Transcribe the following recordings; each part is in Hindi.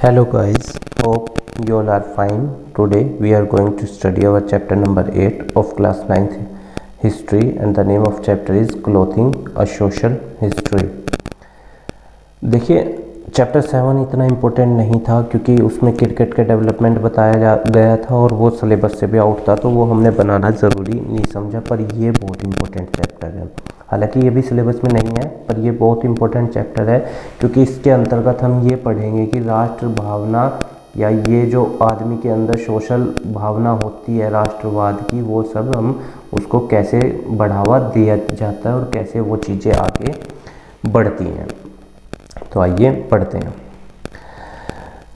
Hello guys, hope you all are fine. Today we are going to study our chapter number 8 of class 9th history, and the name of chapter is Clothing a Social History. देखिए चैप्टर 7 इतना इम्पोर्टेंट नहीं था क्योंकि उसमें क्रिकेट के डेवलपमेंट बताया गया था और वो सिलेबस से भी आउट था, तो वो हमने बनाना ज़रूरी नहीं समझा। पर ये बहुत इम्पोर्टेंट चैप्टर है, हालांकि ये भी सिलेबस में नहीं है, पर ये बहुत इम्पोर्टेंट चैप्टर है क्योंकि इसके अंतर्गत हम ये पढ़ेंगे कि राष्ट्र भावना या ये जो आदमी के अंदर सोशल भावना होती है राष्ट्रवाद की, वो सब हम उसको कैसे बढ़ावा दिया जाता है और कैसे वो चीज़ें आगे बढ़ती हैं। तो आइए पढ़ते हैं।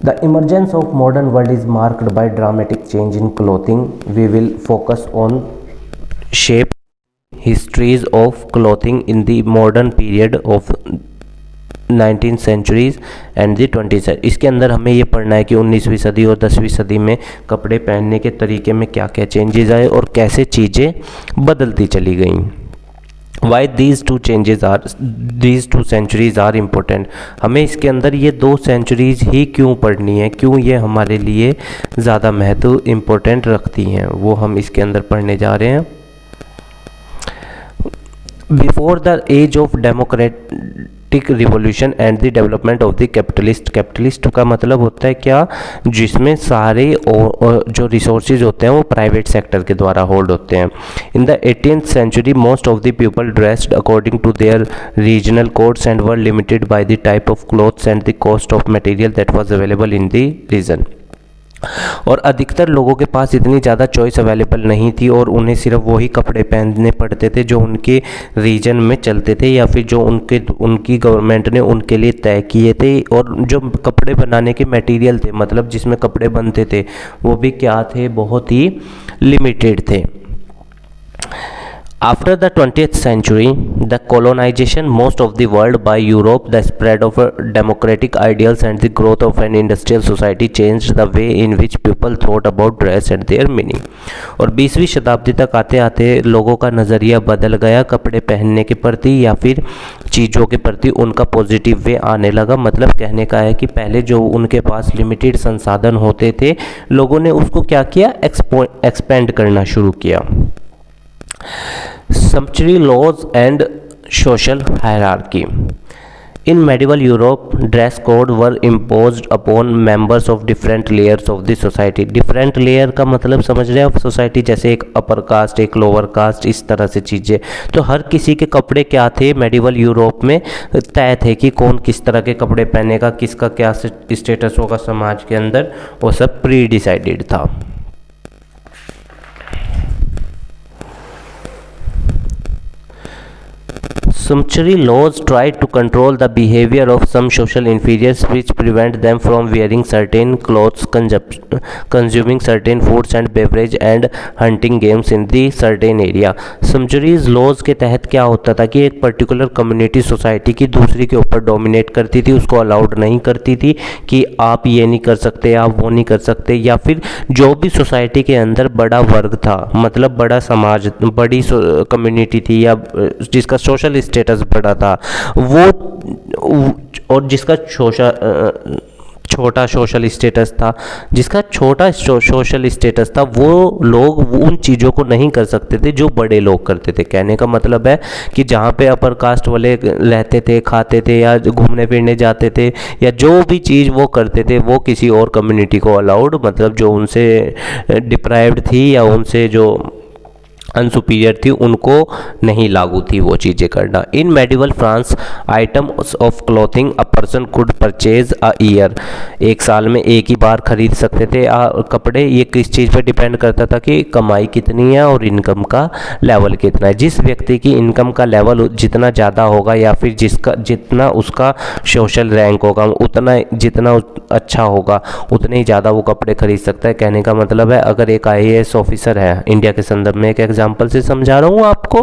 The emergence of modern world is marked by dramatic change in clothing. We will focus on shape histories of clothing in the modern period of 19th centuries and the 20th century। इसके अंदर हमें ये पढ़ना है कि 19वीं सदी और 10वीं सदी में कपड़े पहनने के तरीके में क्या क्या चेंजेस आए और कैसे चीज़ें बदलती चली गईं। Why these two centuries are important। हमें इसके अंदर ये 2 सेंचुरीज ही क्यों पढ़नी है, क्यों ये हमारे लिए ज़्यादा महत्व इम्पोर्टेंट रखती हैं, वो हम इसके अंदर पढ़ने जा रहे हैं। Before the age of democratic revolution and the development of the capitalist का मतलब होता है क्या, जिसमें सारे जो रिसोर्सेज होते हैं वो प्राइवेट सेक्टर के द्वारा होल्ड होते हैं। In the 18th century most of the people dressed according to their regional codes and were limited by the type of clothes and the cost of material that was available in the region. और अधिकतर लोगों के पास इतनी ज़्यादा चॉइस अवेलेबल नहीं थी और उन्हें सिर्फ वही कपड़े पहनने पड़ते थे जो उनके रीजन में चलते थे या फिर जो उनकी गवर्नमेंट ने उनके लिए तय किए थे। और जो कपड़े बनाने के मटेरियल थे, मतलब जिसमें कपड़े बनते थे, वो भी क्या थे, बहुत ही लिमिटेड थे। After the 20th century, the colonization most of the world by Europe, the spread of democratic ideals and the growth of an industrial society changed the way in which people thought about dress and their meaning। और 20वीं शताब्दी तक आते आते लोगों का नज़रिया बदल गया कपड़े पहनने के प्रति या फिर चीज़ों के प्रति उनका पॉजिटिव वे आने लगा। मतलब कहने का है कि पहले जो उनके पास लिमिटेड संसाधन होते थे, लोगों ने उसको क्या किया, एक्सपेंड करना शुरू किया। Sumptuary laws and social hierarchy। In medieval Europe, dress code were imposed upon members of different layers of the society। different layer का मतलब समझ रहे हैं आप, सोसाइटी जैसे एक अपर कास्ट, एक लोअर कास्ट, इस तरह से चीज़ें। तो हर किसी के कपड़े क्या थे मेडिवल यूरोप में, तय थे कि कौन किस तरह के कपड़े पहनेगा, किसका क्या स्टेटस होगा समाज के अंदर, वो सब प्री डिसाइडेड था। Sumptuary laws tried to control the behavior of some social inferiors which prevent them from wearing certain clothes, consuming certain foods and beverage and hunting games in the certain area। Sumptuary's laws के तहत क्या होता था कि एक पर्टिकुलर कम्युनिटी सोसाइटी की दूसरी के ऊपर डोमिनेट करती थी, उसको अलाउड नहीं करती थी कि आप ये नहीं कर सकते, आप वो नहीं कर सकते। या फिर जो भी सोसाइटी के अंदर बड़ा वर्ग था, मतलब बड़ा समाज, बड़ी कम्युनिटी थी या जिसका सोशल स्टेटस बड़ा था, वो और जिसका छोटा सोशल स्टेटस था, जिसका छोटा सोशल स्टेटस था, वो लोग उन चीज़ों को नहीं कर सकते थे जो बड़े लोग करते थे। कहने का मतलब है कि जहाँ पे अपर कास्ट वाले रहते थे, खाते थे या घूमने फिरने जाते थे या जो भी चीज़ वो करते थे, वो किसी और कम्युनिटी को अलाउड, मतलब जो उनसे डिप्राइव्ड थी या उनसे जो अनसुपीरियर थी, उनको नहीं लागू थी वो चीज़ें करना। In medieval France items of clothing a person could purchase a year. एक साल में एक ही बार खरीद सकते थे कपड़े। ये किस चीज़ पर डिपेंड करता था कि कमाई कितनी है और इनकम का लेवल कितना है। जिस व्यक्ति की इनकम का लेवल जितना ज़्यादा होगा या फिर जितना उसका सोशल रैंक होगा, उतना जितना अच्छा होगा, उतने ही ज़्यादा वो कपड़े खरीद सकता है। कहने का मतलब है, अगर एक IAS ऑफिसर है, इंडिया के संदर्भ में एक एग्जाम्पल से समझा रहा हूँ आपको,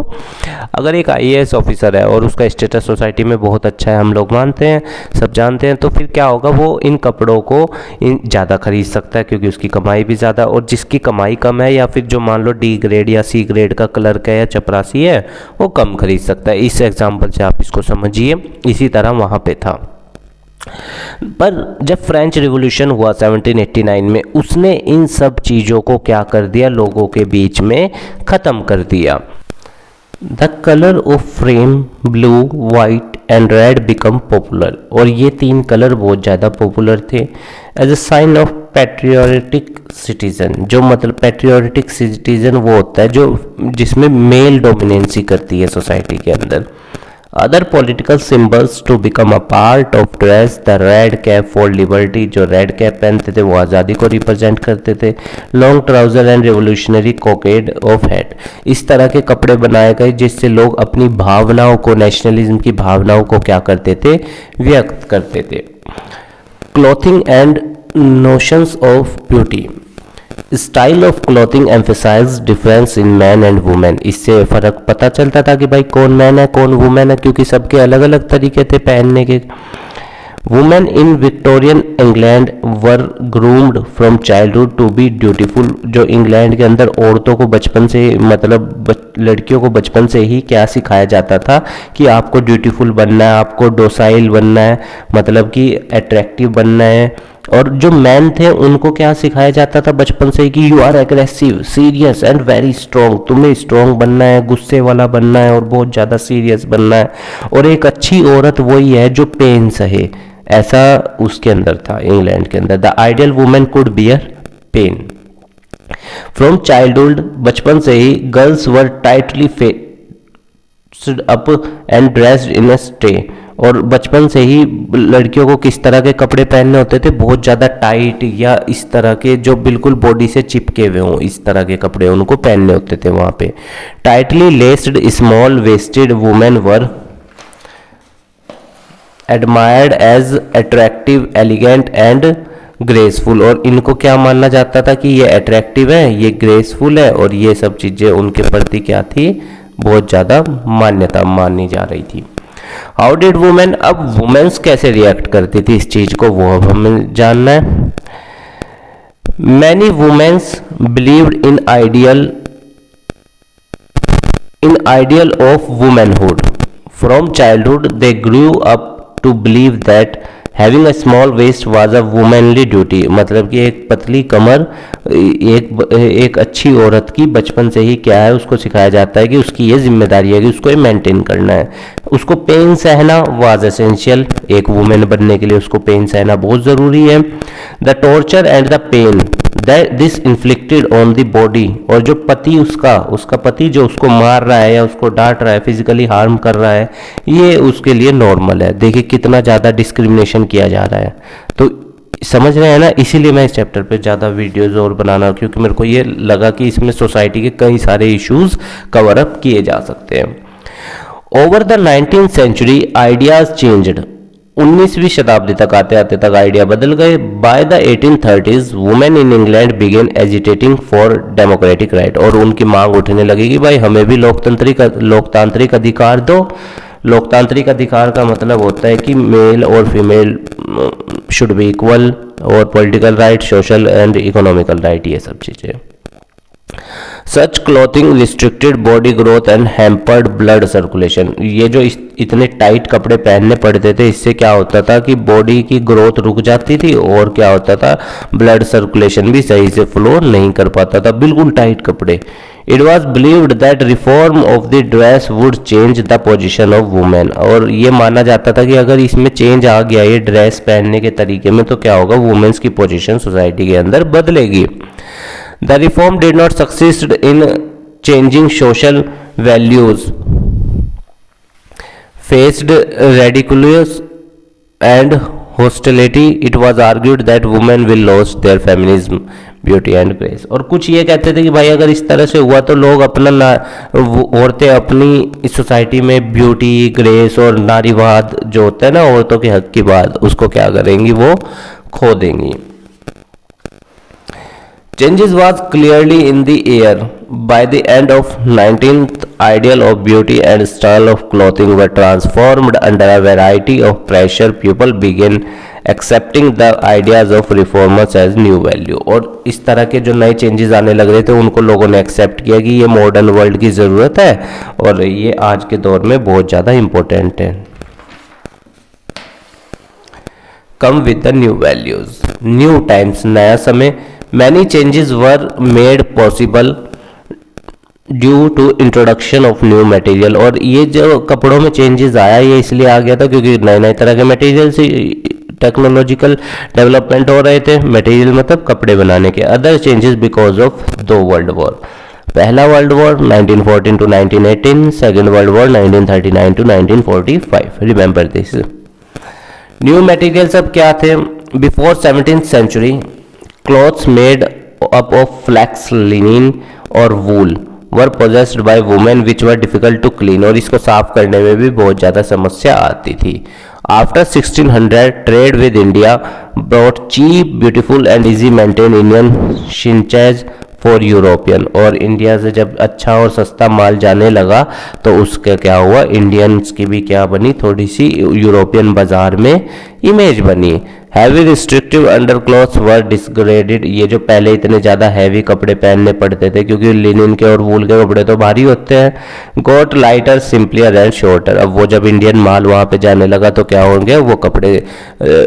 अगर एक IAS ऑफिसर है और उसका स्टेटस सोसाइटी में बहुत अच्छा है, हम लोग मानते हैं, सब जानते हैं, तो फिर क्या होगा, वो इन कपड़ों को ज़्यादा खरीद सकता है क्योंकि उसकी कमाई भी ज़्यादा। और जिसकी कमाई कम है या फिर जो मान लो D ग्रेड या C ग्रेड का क्लर्क है या चपरासी है, वो कम खरीद सकता है। इस एग्जाम्पल से आप इसको समझिए। इसी तरह वहाँ पे था। पर जब फ्रेंच रिवॉल्यूशन हुआ 1789 में, उसने इन सब चीज़ों को क्या कर दिया, लोगों के बीच में ख़त्म कर दिया। The colour of frame blue, white and red become popular, और ये तीन कलर बहुत ज़्यादा पॉपुलर थे as a sign of patriotic citizen. जो मतलब पैट्रियोटिक सिटीजन वो होता है जो जिसमें मेल डोमिनेंसी करती है सोसाइटी के अंदर। Other political symbols to become a part of dress, the red cap for liberty, जो रेड कैप पहनते थे वो आज़ादी को रिप्रेजेंट करते थे। Long trouser and revolutionary cockade of head, इस तरह के कपड़े बनाए गए जिससे लोग अपनी भावनाओं को, नेशनलिज्म की भावनाओं को क्या करते थे, व्यक्त करते थे। Clothing and notions of beauty, style of clothing emphasise difference in man and women, इससे फर्क पता चलता था कि भाई कौन मैन है कौन वुमेन है, क्योंकि सबके अलग अलग तरीके थे पहनने के। Women in Victorian England were groomed from childhood to be dutiful, जो इंग्लैंड के अंदर औरतों को बचपन से, मतलब लड़कियों को बचपन से ही क्या सिखाया जाता था कि आपको ड्यूटीफुल बनना है, आपको डोसाइल बनना है, मतलब कि अट्रैक्टिव बनना है। और जो मैन थे उनको क्या सिखाया जाता था बचपन से कि you are aggressive, serious and very strong, तुम्हें स्ट्रॉन्ग बनना है, गुस्से वाला बनना है और बहुत ज़्यादा सीरियस बनना है। और एक अच्छी औरत वही है जो पेन सहे, ऐसा उसके अंदर था इंग्लैंड के अंदर। The ideal woman could bear pain from childhood, बचपन से ही girls were tightly faced up and dressed in a stay, और बचपन से ही लड़कियों को किस तरह के कपड़े पहनने होते थे, बहुत ज़्यादा टाइट या इस तरह के जो बिल्कुल बॉडी से चिपके हुए हों, इस तरह के कपड़े उनको पहनने होते थे वहाँ पे। Tightly laced small waisted women were admired as attractive, elegant and graceful, और इनको क्या माना जाता था कि ये अट्रैक्टिव है, ये ग्रेसफुल है, और ये सब चीज़ें उनके प्रति क्या थी, बहुत ज़्यादा मान्यता मानी जा रही थी। हाउ डिड वुमेन, अब वुमेन्स कैसे रिएक्ट करती थी इस चीज को, वो अब हमें जानना है। Many womens believed in ideal of womanhood from childhood, they grew up to believe that having a small waist was a womanly duty, मतलब कि एक पतली कमर एक अच्छी औरत की बचपन से ही क्या है, उसको सिखाया जाता है कि उसकी ये जिम्मेदारी है कि उसको ये मेंटेन करना है। उसको पेन सहना वाज एसेंशियल, एक वुमेन बनने के लिए उसको पेन सहना बहुत ज़रूरी है। The torture and the pain this inflicted on the body, और जो पति उसका पति जो उसको मार रहा है या उसको डांट रहा है, फिजिकली हार्म कर रहा है, ये उसके लिए नॉर्मल है। देखिए कितना ज़्यादा डिस्क्रिमिनेशन किया जा रहा है, तो समझ रहे हैं ना, इसीलिए मैं इस चैप्टर पे ज़्यादा वीडियोज़ और बनाना, क्योंकि मेरे को ये लगा कि इसमें सोसाइटी के कई सारे इश्यूज कवर अप किए जा सकते हैं। Over the 19th century ideas changed, 19वीं शताब्दी तक आते आते तक आइडिया बदल गए। By the 1830s women in England began agitating for democratic right, और उनकी मांग उठने लगी कि भाई हमें भी लोकतांत्रिक अधिकार दो। लोकतांत्रिक अधिकार का मतलब होता है कि मेल और फीमेल शुड बी इक्वल, और political right, social and economical right, ये सब चीज़ें। Such clothing restricted body growth and hampered blood circulation, ये जो इतने टाइट कपड़े पहनने पड़ते थे, इससे क्या होता था कि बॉडी की ग्रोथ रुक जाती थी, और क्या होता था, ब्लड सर्कुलेशन भी सही से फ्लो नहीं कर पाता था, बिल्कुल टाइट कपड़े। It was believed that reform of the dress would change the position of women, और ये माना जाता था कि अगर इसमें चेंज आ गया ये ड्रेस पहनने के तरीके में, तो क्या होगा, वुमेन्स की पोजिशन सोसाइटी के अंदर बदलेगी। The reform did not succeed in changing social values, faced ridiculous and hostility. It was argued that women will lose their feminism, beauty and grace. और कुछ ये कहते थे कि भाई अगर इस तरह से हुआ तो लोग अपना औरतें अपनी इस सोसाइटी में ब्यूटी, ग्रेस और नारीवाद जो होता है ना, औरतों के हक की बात, उसको क्या करेंगी, वो खो देंगी। Changes was clearly in the air. By the end of 19th, ideal of beauty and style of clothing were transformed under a variety of pressure. People began accepting the ideas of reformers as new value. और इस तरह के जो नए चेंजेस आने लग रहे थे उनको लोगों ने एक्सेप्ट किया कि ये मॉडर्न वर्ल्ड की ज़रूरत है और ये आज के दौर में बहुत ज़्यादा इम्पोर्टेंट है। come with the new values. New times, नया समय. Many changes were made possible due to introduction of new material. और ये जो कपड़ों में चेंजेस आया ये इसलिए आ गया था क्योंकि नए नए तरह के मटेरियल से टेक्नोलॉजिकल डेवलपमेंट हो रहे थे. मटेरियल मतलब कपड़े बनाने के. Other changes because of 2 world war. पहला world war 1914 to 1918, second world war 1939 to 1945. Remember this. New material सब क्या थे? Before 17th century clothes made up of flax, linen और wool were possessed by women which were difficult to clean. और इसको साफ करने में भी बहुत ज़्यादा समस्या आती थी. After 1600 trade with India brought cheap, beautiful and easy maintain Indian chintzes for European. और इंडिया से जब अच्छा और सस्ता माल जाने लगा तो उसका क्या हुआ, इंडियंस की भी क्या बनी, थोड़ी सी यूरोपियन बाजार में इमेज बनी. हैवी रिस्ट्रिक्टिव अंडर क्लॉथ्स वर डिसग्रेडेड. ये जो पहले इतने ज़्यादा हैवी कपड़े पहनने पड़ते थे क्योंकि लिनिन के और वूल के कपड़े तो भारी होते हैं. गोट लाइटर, सिंपलियर एंड शॉर्टर. अब वो जब इंडियन माल वहाँ पे जाने लगा तो क्या होंगे, वो कपड़े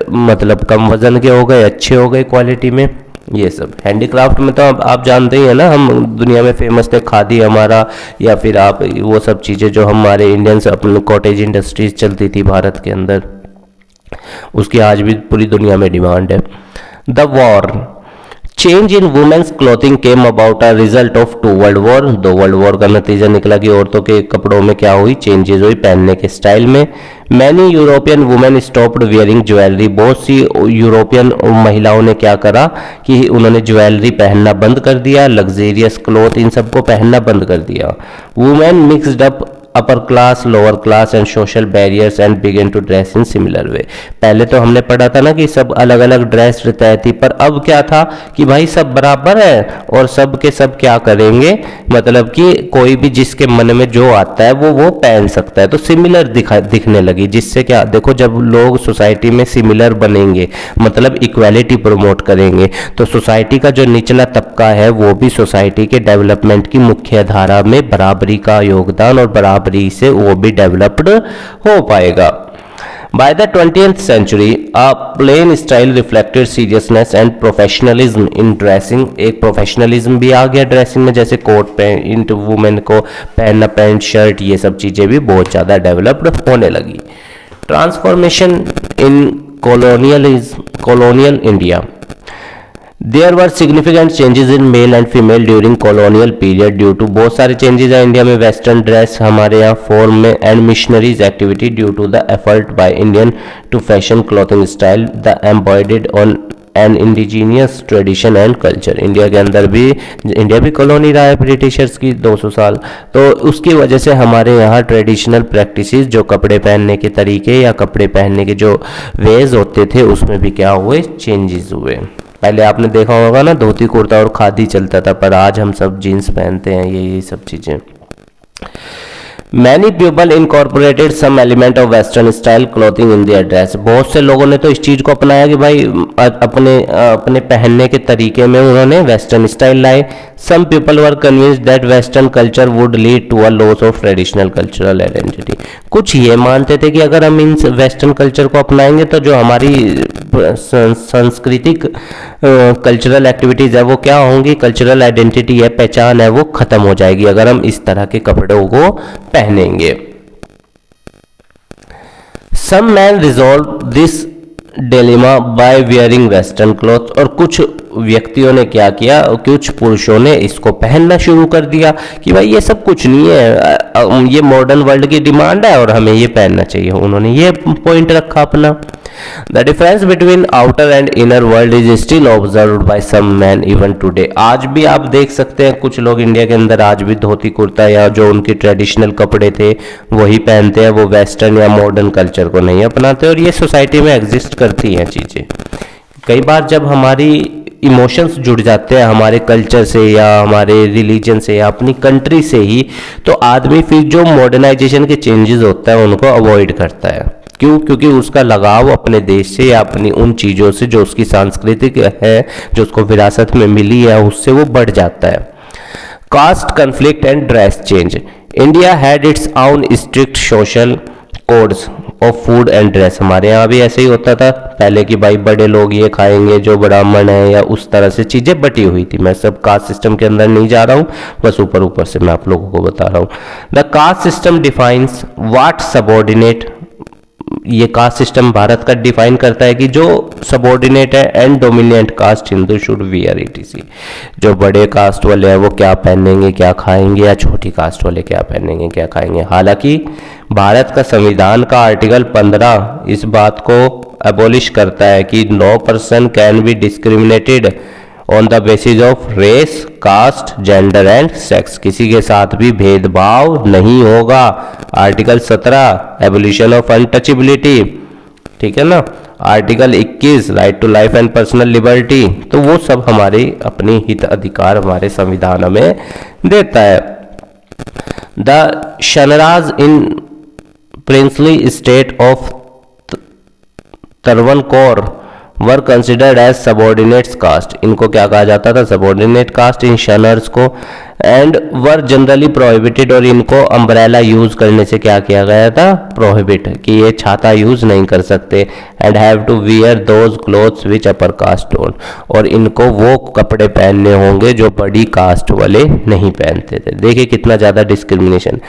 मतलब कम वजन के हो गए, अच्छे हो गए क्वालिटी में. ये सब हैंडीक्राफ्ट में तो आप जानते ही हैं ना, हम दुनिया में फेमस थे. खादी हमारा, या फिर आप वो सब चीज़ें जो हमारे इंडियंस अपने कॉटेज इंडस्ट्रीज चलती थी भारत के अंदर, उसकी आज भी पूरी दुनिया में डिमांड है. The war. Change in women's clothing came about a result of 2 world war. 2 world war का नतीजा निकला कि औरतों के कपड़ों में क्या हुई, चेंजेस हुई पहनने के स्टाइल में. Many European women stopped wearing jewellery. बहुत सी यूरोपियन महिलाओं ने क्या करा कि उन्होंने ज्वेलरी पहनना बंद कर दिया, लग्जेरियस क्लॉथ इन सबको पहनना बंद कर दिया. Women mixed up upper class, lower class and social barriers and began to dress in similar way. पहले तो हमने पढ़ा था ना कि सब अलग अलग ड्रेस तय थी, पर अब क्या था कि भाई सब बराबर है और सब के सब क्या करेंगे, मतलब कि कोई भी जिसके मन में जो आता है वो पहन सकता है. तो सिमिलर दिखने लगी, जिससे क्या, देखो जब लोग सोसाइटी में सिमिलर बनेंगे मतलब इक्वालिटी प्रमोट करेंगे तो सोसाइटी का जो निचला तबका है वो भी सोसाइटी के डेवलपमेंट की मुख्य धारा में बराबरी का योगदान और बराबरी से वो भी डेवलप्ड हो पाएगा. By the 20th century, a plain style reflected seriousness and professionalism in dressing. एक प्रोफेशनलिज्म भी आ गया ड्रेसिंग में, जैसे कोट पैंट, वुमेन को पहनना पैंट शर्ट, ये सब चीज़ें भी बहुत ज़्यादा डेवलप्ड होने लगी. Transformation in colonial India. There were significant changes in male and female during colonial period due to बहुत सारे changes हैं इंडिया में. वेस्टर्न ड्रेस हमारे यहाँ फॉर्म में and missionaries activity due to the effort by Indian to fashion clothing style the embodied on an indigenous tradition and culture. India के अंदर भी, इंडिया भी कॉलोनी रहा है ब्रिटिशर्स की 200 साल, तो उसकी वजह से हमारे यहाँ ट्रेडिशनल प्रैक्टिसेस, जो कपड़े पहनने के तरीके या कपड़े पहनने के जो वेज होते थे उसमें भी क्या हुए, चेंजेस हुए. पहले आपने देखा होगा ना, धोती कुर्ता और खादी चलता था, पर आज हम सब जीन्स पहनते हैं, ये सब चीज़ें. Many people incorporated some element of western style clothing in their dress. बहुत से लोगों ने तो इस चीज़ को अपनाया कि भाई अपने पहनने के तरीके में उन्होंने वेस्टर्न स्टाइल लाए. Some people were convinced that western culture would lead to a loss of traditional cultural identity. कुछ ये मानते थे कि अगर हम इन वेस्टर्न कल्चर को अपनाएंगे तो जो हमारी सांस्कृतिक कल्चरल एक्टिविटीज़ है वो क्या होंगी, कल्चरल आइडेंटिटी है, पहचान है, वो ख़त्म हो जाएगी अगर हम इस तरह के कपड़ों को पहनेंगे. Some men resolved this dilemma by wearing western clothes. और कुछ व्यक्तियों ने क्या किया, कुछ पुरुषों ने इसको पहनना शुरू कर दिया कि भाई ये सब कुछ नहीं है, ये मॉडर्न वर्ल्ड की डिमांड है और हमें ये पहनना चाहिए. उन्होंने ये पॉइंट रखा अपना. The difference between outer and inner world is still observed by some men even today. आज भी आप देख सकते हैं कुछ लोग इंडिया के अंदर आज भी धोती कुर्ता या जो उनके ट्रेडिशनल कपड़े थे वही पहनते हैं, वो वेस्टर्न या मॉडर्न कल्चर को नहीं अपनाते. और ये सोसाइटी में एग्जिस्ट करती हैं चीज़ें. कई बार जब हमारी इमोशंस जुड़ जाते हैं हमारे कल्चर से या हमारे रिलीजन से या अपनी कंट्री से ही, तो आदमी फिर जो मॉडर्नाइजेशन के चेंजेस होता है उनको अवॉइड करता है. क्यों? क्योंकि उसका लगाव अपने देश से या अपनी उन चीज़ों से जो उसकी सांस्कृतिक है, जो उसको विरासत में मिली है, उससे वो बढ़ जाता है. Caste conflict and dress change. India had its own strict social codes. Of food and dress. हमारे यहाँ भी ऐसे ही होता था पहले कि भाई बड़े लोग ये खाएंगे, जो ब्राह्मण है, या उस तरह से चीजें बटी हुई थी। मैं सब कास्ट सिस्टम के अंदर नहीं जा रहा हूँ, बस ऊपर ऊपर से मैं आप लोगों को बता रहा हूँ। The caste system defines what subordinate, ये कास्ट सिस्टम भारत का डिफाइन करता है कि जो सबऑर्डिनेट है and dominant caste Hindu should wear etc.. जो बड़े कास्ट वाले हैं वो क्या पहनेंगे, क्या खाएंगे, या छोटी कास्ट वाले क्या पहनेंगे, क्या खाएंगे। हालांकि भारत का संविधान का आर्टिकल 15 इस बात को एबोलिश करता है कि no person can be discriminated on the basis of race, caste, gender and sex. किसी के साथ भी भेदभाव नहीं होगा। आर्टिकल 17 एबोलिशन ऑफ अनटचेबिलिटी, ठीक है ना। Article 21 right to life and personal liberty. तो वो सब हमारे अपने हित अधिकार हमारे संविधान में देता है। The Shanars in princely state of Travancore were considered as subordinates caste. इनको क्या कहा जाता था, सबऑर्डिनेट कास्ट इन शनर्स को, एंड वर जनरली प्रोहिबिटेड, और इनको अम्ब्रेला यूज करने से क्या किया गया था, प्रोहिबिट, कि ये छाता यूज नहीं कर सकते। And have to wear those clothes which upper caste own, और इनको वो कपड़े पहनने होंगे जो बड़ी कास्ट वाले नहीं पहनते थे। देखिए कितना ज्यादा डिस्क्रिमिनेशन।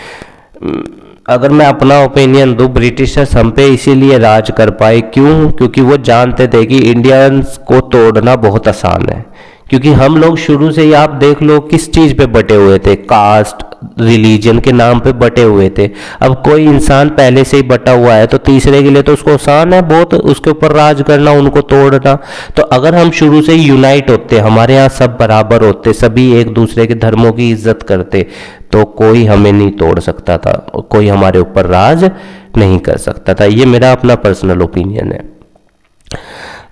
अगर मैं अपना ओपिनियन दूं, ब्रिटिशर्स हम पे इसीलिए राज कर पाए, क्यों? क्योंकि वो जानते थे कि इंडियंस को तोड़ना बहुत आसान है। क्योंकि हम लोग शुरू से ही आप देख लो किस चीज पे बटे हुए थे, कास्ट, रिलीजन के नाम पे बटे हुए थे। अब कोई इंसान पहले से ही बटा हुआ है तो तीसरे के लिए तो उसको आसान है बहुत उसके ऊपर राज करना, उनको तोड़ना। तो अगर हम शुरू से ही यूनाइट होते, हमारे यहाँ सब बराबर होते, सभी एक दूसरे के धर्मों की इज्जत करते, तो कोई हमें नहीं तोड़ सकता था, कोई हमारे ऊपर राज नहीं कर सकता था। ये मेरा अपना पर्सनल ओपिनियन है।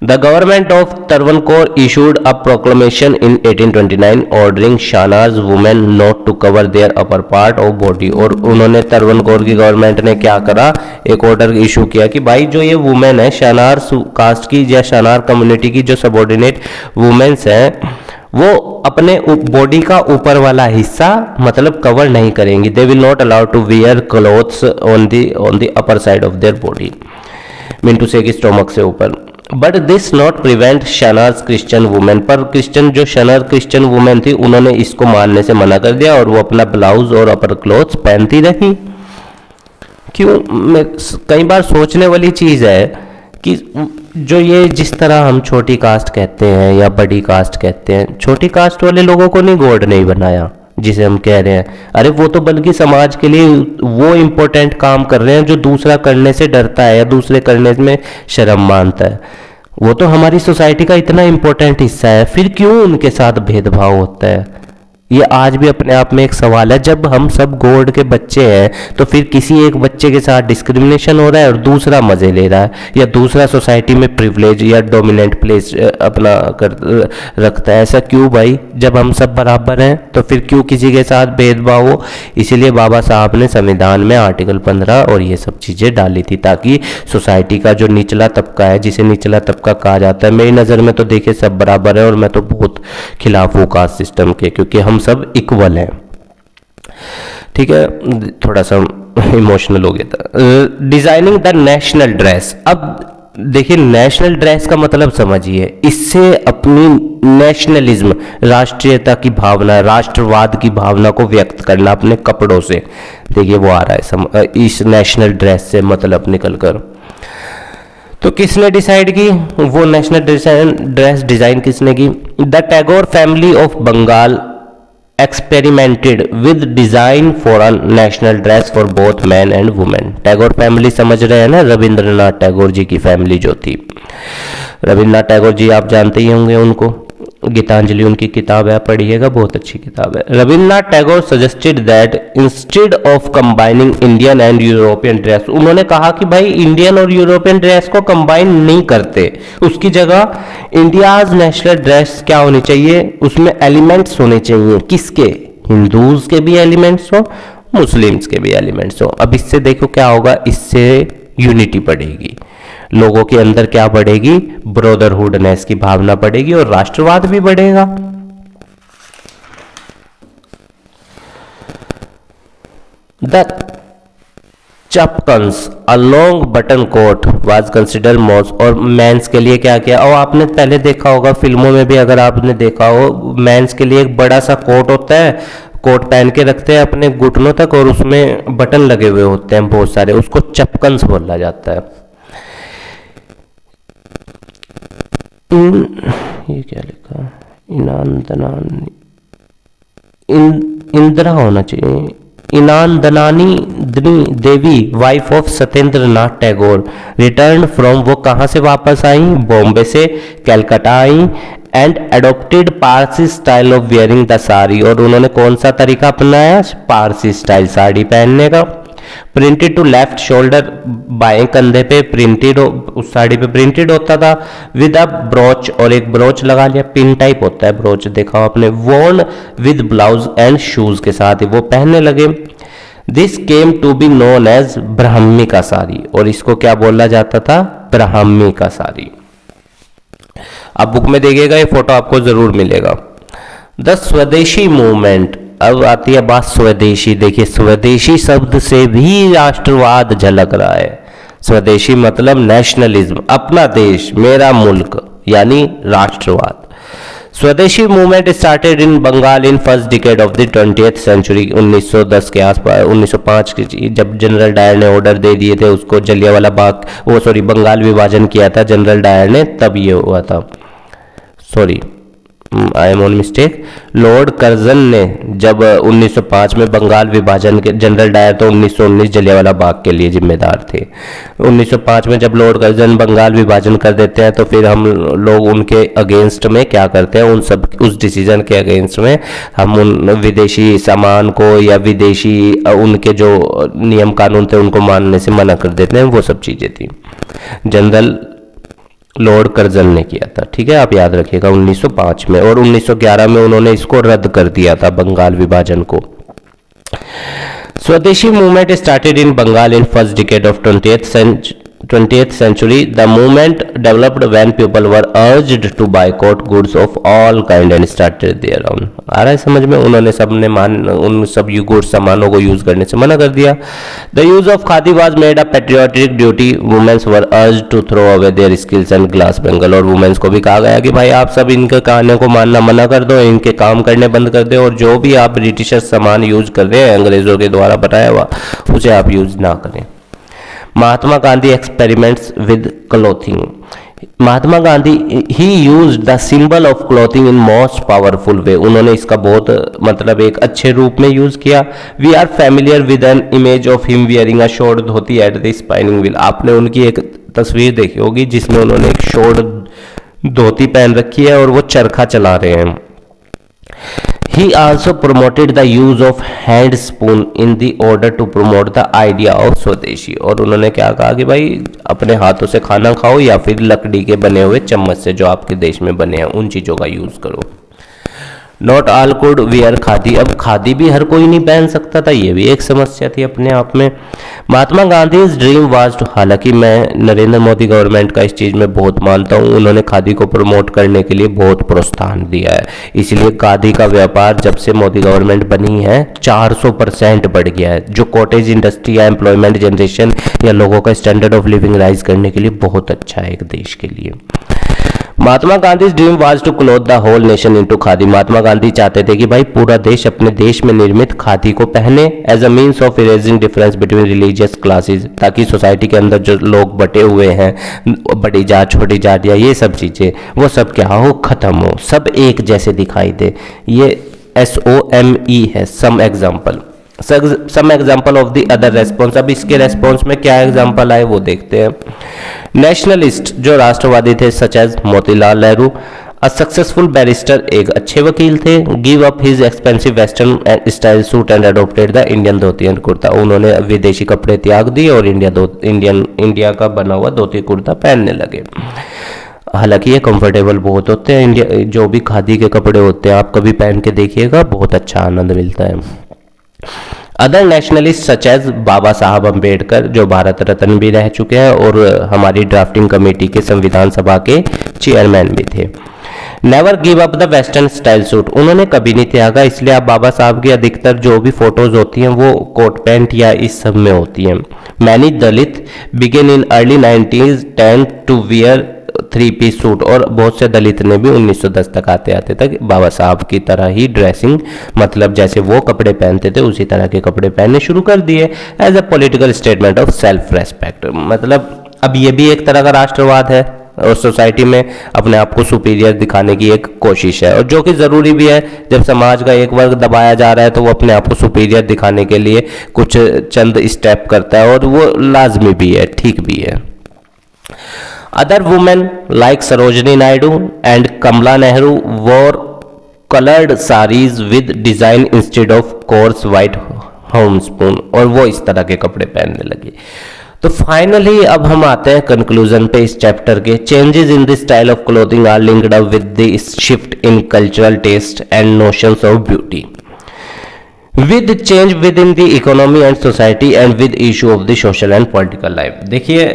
The government of Travancore issued a proclamation in 1829 ordering Shanars women not to cover their upper part of body। और उन्होंने तरवनकोर की गवर्नमेंट ने क्या करा, एक ऑर्डर इशू किया कि भाई जो ये वुमेन है, शानार कास्ट की या शानार कम्युनिटी की जो सबऑर्डिनेट वुमेन्स हैं, वो अपने बॉडी का ऊपर वाला हिस्सा मतलब कवर नहीं करेंगी। They will not allow to wear clothes on the upper side of their body, mean to say कि स्टोमक से ऊपर। But this not prevent Shanars Christian women, पर क्रिश्चियन जो शनर क्रिश्चियन वुमेन थी उन्होंने इसको मानने से मना कर दिया और वो अपना ब्लाउज और अपर क्लोथ्स पहनती रही। क्यों? कई बार सोचने वाली चीज है कि जो ये जिस तरह हम छोटी कास्ट कहते हैं या बड़ी कास्ट कहते हैं, छोटी कास्ट वाले लोगों को नहीं गॉड नहीं बनाया जिसे हम कह रहे हैं। अरे वो तो बल्कि समाज के लिए वो इम्पोर्टेंट काम कर रहे हैं जो दूसरा करने से डरता है या दूसरे करने में शर्म मानता है। वो तो हमारी सोसाइटी का इतना इम्पोर्टेंट हिस्सा है, फिर क्यों उनके साथ भेदभाव होता है? ये आज भी अपने आप में एक सवाल है। जब हम सब गॉड के बच्चे हैं तो फिर किसी एक बच्चे के साथ डिस्क्रिमिनेशन हो रहा है और दूसरा मजे ले रहा है, या दूसरा सोसाइटी में प्रिविलेज या डोमिनेंट प्लेस अपना रखता है। ऐसा क्यों भाई? जब हम सब बराबर हैं तो फिर क्यों किसी के साथ भेदभाव हो? इसीलिए बाबा साहब ने संविधान में आर्टिकल 15 और ये सब चीजें डाली थी, ताकि सोसाइटी का जो निचला तबका है, जिसे निचला तबका कहा जाता है, मेरी नज़र में तो देखिए सब बराबर है और मैं तो बहुत खिलाफ हूँ कास्ट सिस्टम के, क्योंकि हम सब इक्वल हैं। ठीक है, थोड़ा सा इमोशनल हो गया था। Designing the national dress. अब देखिए नेशनल ड्रेस का मतलब समझिए, इससे अपनी नेशनलिज्म, राष्ट्रीयता की भावना, राष्ट्रवाद की भावना को व्यक्त करना अपने कपड़ों से। देखिए वो आ रहा है इस नेशनल ड्रेस से मतलब निकलकर। तो किसने डिसाइड की वो नेशनल ड्रेस डिजाइन किसने की? The Tagore family of Bengal experimented with design for a national dress for both man and women. Tagore family समझ रहे हैं ना, रविंद्रनाथ टैगोर जी की फैमिली जो थी। रविंद्रनाथ टैगोर जी आप जानते ही होंगे उनको, गीतांजलि उनकी किताब है, पढ़िएगा, बहुत अच्छी किताब है। Rabindranath Tagore suggested that instead of combining Indian and European dress, उन्होंने कहा कि भाई इंडियन और यूरोपियन ड्रेस को कंबाइन नहीं करते, उसकी जगह इंडियाज नेशनल ड्रेस क्या होनी चाहिए, उसमें एलिमेंट्स होने चाहिए। किसके? हिंदूज के भी एलिमेंट्स हो, मुस्लिम्स के भी एलिमेंट्स हो। अब इससे देखो क्या होगा, इससे यूनिटी बढ़ेगी, लोगों के अंदर क्या बढ़ेगी, ब्रदरहुडनेस की भावना बढ़ेगी और राष्ट्रवाद भी बढ़ेगा। The chapkans a long button coat was consider most, और मेंस के लिए क्या किया, और आपने पहले देखा होगा फिल्मों में भी, अगर आपने देखा हो मेंस के लिए एक बड़ा सा कोट होता है, कोट पहन के रखते हैं अपने घुटनों तक और उसमें बटन लगे हुए होते हैं बहुत सारे, उसको चपकंस बोला जाता है। ये क्या लिखा, इंदिरा होना चाहिए, Jnanadanandini Devi wife of Satyendra Nath Tagore return from, वो कहाँ से वापस आई, बॉम्बे से, कैलकाटा आई, and adopted Parsi style of wearing the sari, और उन्होंने कौन सा तरीका अपनाया, पारसी स्टाइल साड़ी पहनने का। प्रिंटेड टू लेफ्ट शोल्डर, बाएं कंधे पे प्रिंटेड, उस साड़ी पे प्रिंटेड होता था, विद अ ब्रोच, और एक ब्रोच लगा लिया, पिन टाइप होता है ब्रोच, देखा आपने, worn with blouse and shoes के साथ ही वो पहनने लगे। This came to be known as Brahmika sari, और इसको क्या बोला जाता था, ब्राह्मी का साड़ी। आप बुक में देखिएगा, ये फोटो आपको जरूर मिलेगा। द स्वदेशी मूवमेंट, अब आती है बात स्वदेशी। देखिए स्वदेशी शब्द से भी राष्ट्रवाद झलक रहा है। स्वदेशी मतलब नेशनलिज्म, अपना देश, मेरा मुल्क, यानी राष्ट्रवाद। Swadeshi movement started in Bengal in first decade of the 20th century, 1910 के आसपास, 1905 की, जब जनरल डायर ने ऑर्डर दे दिए थे उसको, जलियांवाला बाग, बंगाल विभाजन किया था जनरल डायर ने, तब ये हुआ था। I am on mistake. Lord Curzon ने जब 1905 में बंगाल विभाजन के, जनरल डायर तो 1919 जलियांवाला बाग के लिए जिम्मेदार थे। 1905 में जब लॉर्ड कर्जन बंगाल विभाजन कर देते हैं तो फिर हम लोग उनके अगेंस्ट में क्या करते हैं, उस डिसीजन के अगेंस्ट में हम उन विदेशी सामान को या विदेशी उनके जो नियम कानून थे उनको मानने से मना कर देते हैं। वो सब चीज़ें थी, जनरल लॉर्ड कर्जन ने किया था। ठीक है, आप याद रखिएगा 1905 में, और 1911 में उन्होंने इसको रद्द कर दिया था बंगाल विभाजन को। Swadeshi movement started in Bengal in first decade of 20th century. The movement developed when people were urged to boycott goods of all kind and started their own. आ रहा है समझ में, उन्होंने उन सब गुड्स सामानों को यूज करने से मना कर दिया। The use of khadi was made a patriotic duty. Women were urged to throw away their skills and glass bangle. और वुमेन्स को भी कहा गया कि भाई आप सब इनके कहने को मानना मना कर दो, इनके काम करने बंद कर दो, और जो भी आप ब्रिटिशर सामान यूज कर रहे हैं अंग्रेजों के द्वारा बनाया हुआ, उसे आप यूज ना करें। Mahatma Gandhi experiments with clothing. Mahatma Gandhi he used the symbol of clothing in most powerful way. उन्होंने इसका बहुत मतलब एक अच्छे रूप में यूज किया। We are familiar with an image of him wearing a short dhoti at the spinning wheel. आपने उनकी एक तस्वीर देखी होगी जिसमें उन्होंने एक शॉर्ट धोती पहन रखी है और वो चरखा चला रहे हैं। He also promoted the use of hand spoon in the order to promote the idea of स्वदेशी। और उन्होंने क्या कहा कि भाई अपने हाथों से खाना खाओ या फिर लकड़ी के बने हुए चम्मच से जो आपके देश में बने हैं उन चीज़ों का यूज़ करो। Not all could wear khadi. अब खादी भी हर कोई नहीं पहन सकता था, ये भी एक समस्या थी अपने आप में। महात्मा गांधी ड्रीम वाज टू, हालांकि मैं नरेंद्र मोदी गवर्नमेंट का इस चीज़ में बहुत मानता हूँ, उन्होंने खादी को प्रमोट करने के लिए बहुत प्रोत्साहन दिया है। इसलिए खादी का व्यापार जब से मोदी गवर्नमेंट बनी है 400% बढ़ गया है, जो कॉटेज इंडस्ट्री या एम्प्लॉयमेंट जनरेशन या लोगों का स्टैंडर्ड ऑफ लिविंग राइज करने के लिए बहुत अच्छा है एक देश के लिए। Mahatma Gandhi dream was to clothe the whole nation into khadi. Mahatma Gandhi चाहते थे कि भाई पूरा देश अपने देश में निर्मित खादी को पहने as a means of erasing difference between religious classes, ताकि सोसाइटी के अंदर जो लोग बटे हुए हैं, बड़ी जात छोटी जात या ये सब चीज़ें, वो सब क्या हो, खत्म हो, सब एक जैसे दिखाई दे। ये SOME है, some example of the other response. अब इसके रेस्पॉन्स में क्या एग्जाम्पल आए वो देखते हैं। नेशनलिस्ट जो राष्ट्रवादी थे such as Motilal Nehru, a successful barrister एक अच्छे वकील थे। Give up his expensive western style suit and adopted the Indian dhoti and kurta. उन्होंने विदेशी कपड़े त्याग दिए और इंडिया का बना हुआ धोती कुर्ता पहनने लगे। हालांकि ये कंफर्टेबल बहुत होते हैं, इंडिया जो भी खादी के कपड़े होते हैं आप कभी पहन के देखिएगा, बहुत अच्छा आनंद मिलता है। अदर नेशनलिस्ट सच एज बाबा साहब अम्बेडकर जो भारत रत्न भी रह चुके हैं और हमारी ड्राफ्टिंग कमेटी के संविधान सभा के चेयरमैन भी थे। Never give up the western style suit, उन्होंने कभी नहीं त्यागा, इसलिए आप बाबा साहब की अधिकतर जो भी फोटोज होती हैं वो कोट पैंट या इस सब में होती हैं। Many Dalit begin in early 90s tend to wear 3-piece suit, और बहुत से दलित ने भी 1910 तक आते आते तक बाबा साहब की तरह ही ड्रेसिंग, मतलब जैसे वो कपड़े पहनते थे उसी तरह के कपड़े पहनने शुरू कर दिए as a political statement of self respect. मतलब अब ये भी एक तरह का राष्ट्रवाद है और सोसाइटी में अपने आप को सुपीरियर दिखाने की एक कोशिश है, और जो कि ज़रूरी भी है। जब समाज का एक वर्ग दबाया जा रहा है तो वो अपने आप को सुपीरियर दिखाने के लिए कुछ चंद स्टेप करता है, और वो लाजमी भी है, ठीक भी है। Other women like Sarojini Naidu and Kamala Nehru wore colored sarees with design instead of coarse white homespun, और वो इस तरह के कपड़े पहनने लगी। तो फाइनली अब हम आते हैं कंक्लूजन पे इस चैप्टर के। Changes in the style of clothing are linked up with the shift in cultural taste and notions of beauty, with change within the economy and society and with issue of the social and political life. देखिए,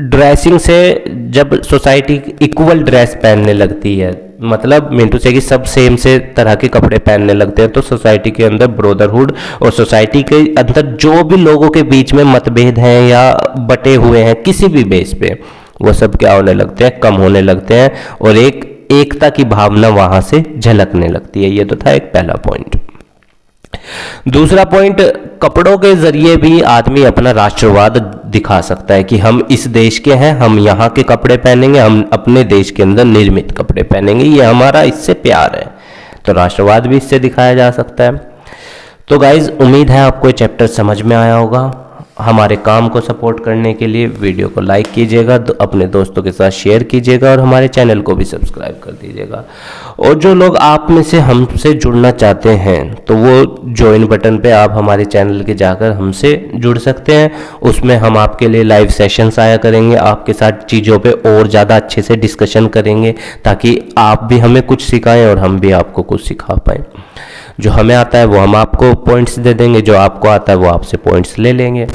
ड्रेसिंग से जब सोसाइटी इक्वल ड्रेस पहनने लगती है, मतलब मीन टू से कि सब सेम से तरह के कपड़े पहनने लगते हैं, तो सोसाइटी के अंदर ब्रदरहुड और सोसाइटी के अंदर जो भी लोगों के बीच में मतभेद हैं या बटे हुए हैं किसी भी बेस पे, वो सब क्या होने लगते हैं, कम होने लगते हैं, और एक एकता की भावना वहां से झलकने लगती है। ये तो था एक पहला पॉइंट। दूसरा पॉइंट, कपड़ों के जरिए भी आदमी अपना राष्ट्रवाद दिखा सकता है कि हम इस देश के हैं, हम यहाँ के कपड़े पहनेंगे, हम अपने देश के अंदर निर्मित कपड़े पहनेंगे, ये हमारा इससे प्यार है, तो राष्ट्रवाद भी इससे दिखाया जा सकता है। तो गाइज, उम्मीद है आपको ये चैप्टर समझ में आया होगा। हमारे काम को सपोर्ट करने के लिए वीडियो को लाइक कीजिएगा, अपने दोस्तों के साथ शेयर कीजिएगा, और हमारे चैनल को भी सब्सक्राइब कर दीजिएगा। और जो लोग आप में से हमसे जुड़ना चाहते हैं तो वो ज्वाइन बटन पे आप हमारे चैनल के जाकर हमसे जुड़ सकते हैं। उसमें हम आपके लिए लाइव सेशंस आया करेंगे, आपके साथ चीज़ों पे और ज़्यादा अच्छे से डिस्कशन करेंगे, ताकि आप भी हमें कुछ सिखाएं और हम भी आपको कुछ सिखा पाएँ। जो हमें आता है वो हम आपको पॉइंट्स दे देंगे, जो आपको आता है वो आपसे पॉइंट्स ले लेंगे।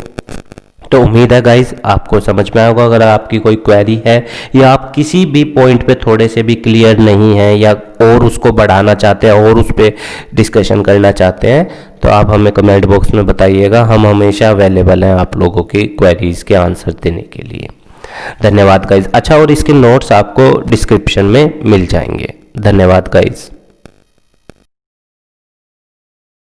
तो उम्मीद है गाइज आपको समझ में आया होगा। अगर आपकी कोई क्वेरी है या आप किसी भी पॉइंट पे थोड़े से भी क्लियर नहीं है या और उसको बढ़ाना चाहते हैं और उस पर डिस्कशन करना चाहते हैं, तो आप हमें कमेंट बॉक्स में बताइएगा। हम हमेशा अवेलेबल हैं आप लोगों की क्वेरीज के आंसर देने के लिए। धन्यवाद गाइज। अच्छा, और इसके नोट्स आपको डिस्क्रिप्शन में मिल जाएंगे। धन्यवाद गाइज।